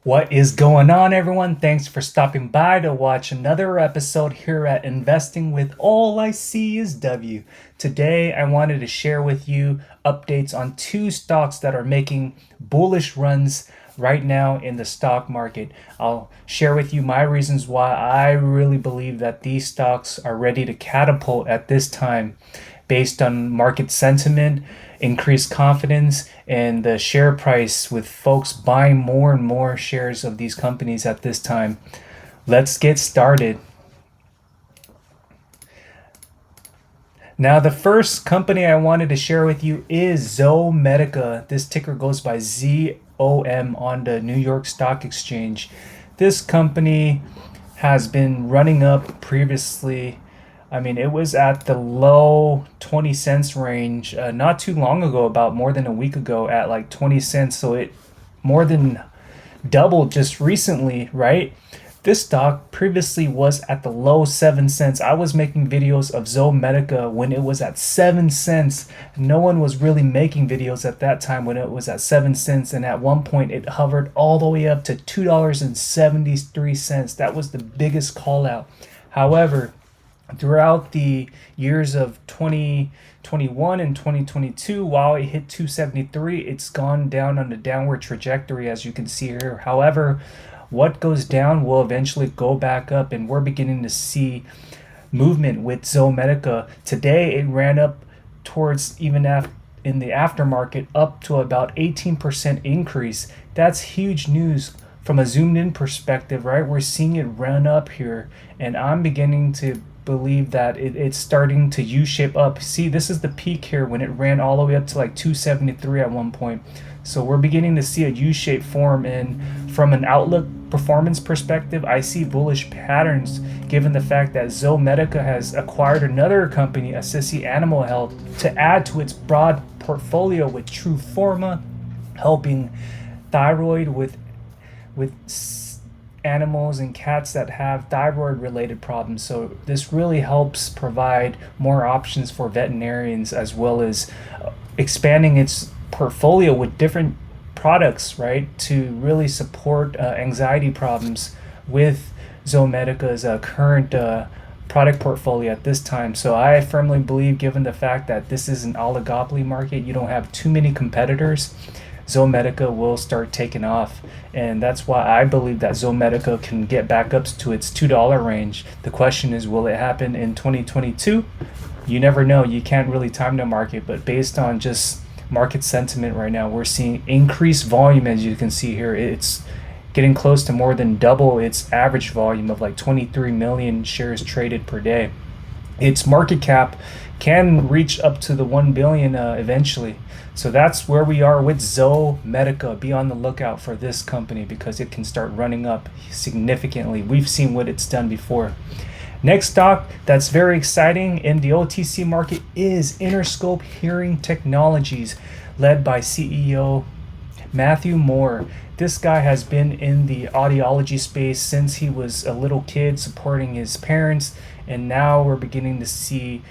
What is going on, everyone? Thanks for stopping by to watch another episode here at Investing with All I See is W. Today, I wanted to share with you updates on two stocks that are making bullish runs right now in the stock market. I'll share with you my reasons why I really believe that these stocks are ready to catapult at this time based on market sentiment, increased confidence, and the share price with folks buying more and more shares of these companies at this time. Let's get started. Now, the first company I wanted to share with you is Zomedica. This ticker goes by ZOM on the New York Stock Exchange. This company has been running up previously. I mean, it was at the low 20 cents range not too long ago, about more than a week ago, at like 20 cents. So it more than doubled just recently, right? This stock previously was at the low 7 cents. I was making videos of Zomedica when it was at 7 cents. No one was really making videos at that time when it was at 7 cents. And at one point, it hovered all the way up to $2.73. That was the biggest call out. However, throughout the years of 2021 and 2022, while it hit 273, it's gone down on a downward trajectory, as you can see here. However, what goes down will eventually go back up, and we're beginning to see movement with Zomedica. Today, it ran up towards even after in the aftermarket up to about 18% increase. That's huge news from a zoomed in perspective, right? We're seeing it run up here, and I'm beginning to believe that it's starting to U-shape up. See, this is the peak here when it ran all the way up to like 273 at one point. So we're beginning to see a U-shape form, and from an outlook performance perspective, I see bullish patterns given the fact that Zomedica has acquired another company, Assisi Animal Health, to add to its broad portfolio with Truforma, helping thyroid with animals and cats that have thyroid related problems. So this really helps provide more options for veterinarians, as well as expanding its portfolio with different products, right, to really support anxiety problems with Zomedica's current product portfolio at this time. So I firmly believe, given the fact that this is an oligopoly market, you don't have too many competitors, Zomedica will start taking off. And that's why I believe that Zomedica can get back up to its $2 range. The question is, will it happen in 2022? You never know. You can't really time the market, but based on just market sentiment right now, we're seeing increased volume. As you can see here, it's getting close to more than double its average volume of like 23 million shares traded per day. Its market cap can reach up to the 1 billion eventually. So that's where we are with Zomedica. Be on the lookout for this company because it can start running up significantly. We've seen what it's done before. Next stock that's very exciting in the OTC market is Innerscope Hearing Technologies, led by CEO Matthew Moore. This guy has been in the audiology space since he was a little kid, supporting his parents, and now we're beginning to see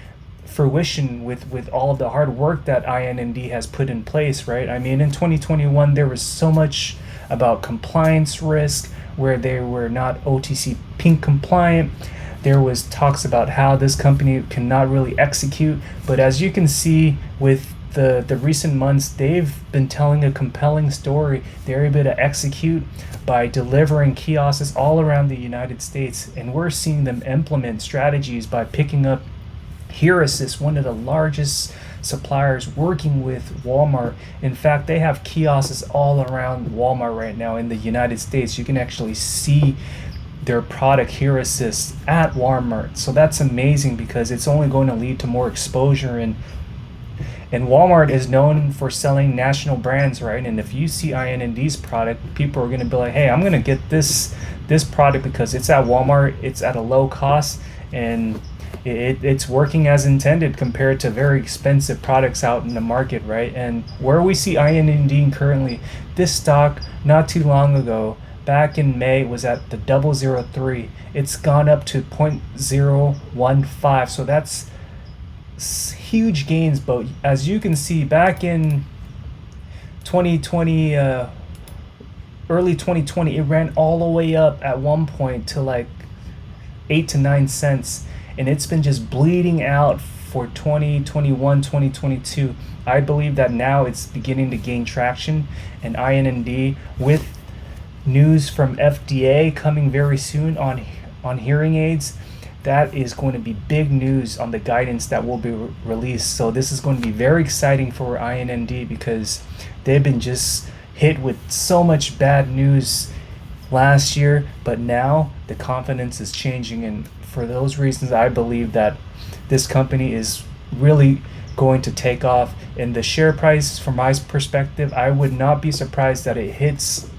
fruition with all of the hard work that INND has put in place, right? I mean, in 2021, there was so much about compliance risk where they were not OTC Pink compliant. There was talks about how this company cannot really execute, but as you can see with the recent months, they've been telling a compelling story. They're able to execute by delivering kiosks all around the United States, and we're seeing them implement strategies by picking up Hear Assist, one of the largest suppliers, working with Walmart. In fact, they have kiosks all around Walmart right now in the United States. You can actually see their product Hear Assist at Walmart. So that's amazing because it's only going to lead to more exposure, and Walmart is known for selling national brands, right? And if you see INND's product, people are going to be like, hey, I'm going to get this product because it's at Walmart, it's at a low cost, and it's working as intended compared to very expensive products out in the market, right? And where we see INND currently, this stock not too long ago, back in May, was at the 003. It's gone up to 0.015. So that's huge gains. But as you can see, back in 2020, early 2020, it ran all the way up at one point to like 8 to 9 cents, and it's been just bleeding out for 2021, 2022. I believe that now it's beginning to gain traction, and INND, with news from FDA coming very soon on hearing aids, that is going to be big news on the guidance that will be released. So this is going to be very exciting for INND, because they've been just hit with so much bad news last year, but now the confidence is changing, and for those reasons I believe that this company is really going to take off. And the share price, from my perspective, I would not be surprised that it hits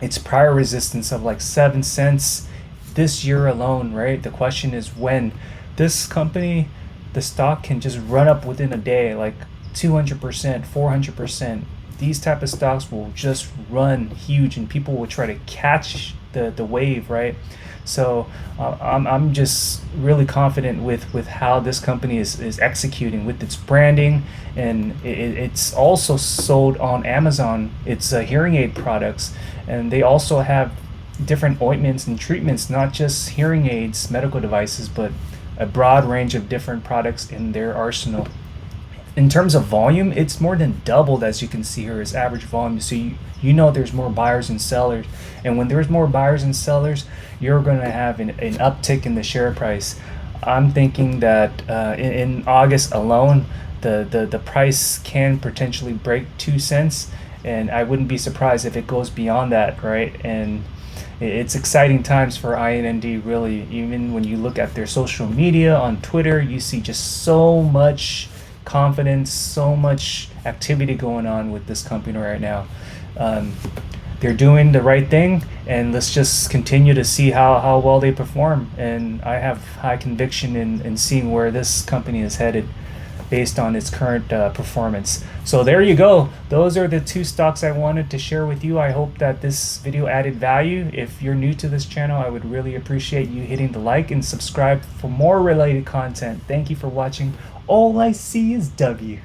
its prior resistance of like 7 cents this year alone, right? The question is when. This company, the stock can just run up within a day, like 200%, 400%. These type of stocks will just run huge, and people will try to catch the wave, right? So I'm just really confident with how this company is executing with its branding, and it's also sold on Amazon. It's hearing aid products, and they also have different ointments and treatments, not just hearing aids, medical devices, but a broad range of different products in their arsenal. In terms of volume, it's more than doubled, as you can see here, its average volume. So you know there's more buyers and sellers, and when there's more buyers and sellers, you're going to have an uptick in the share price. I'm thinking that in August alone, the price can potentially break 2 cents, and I wouldn't be surprised if it goes beyond that, right? And it's exciting times for INND, really. Even when you look at their social media on Twitter, you see just so much confidence, so much activity going on with this company right now. They're doing the right thing, and let's just continue to see how well they perform. And I have high conviction in seeing where this company is headed based on its current performance. So there you go. Those are the two stocks I wanted to share with you. I hope that this video added value. If you're new to this channel, I would really appreciate you hitting the like and subscribe for more related content. Thank you for watching. All I see is W.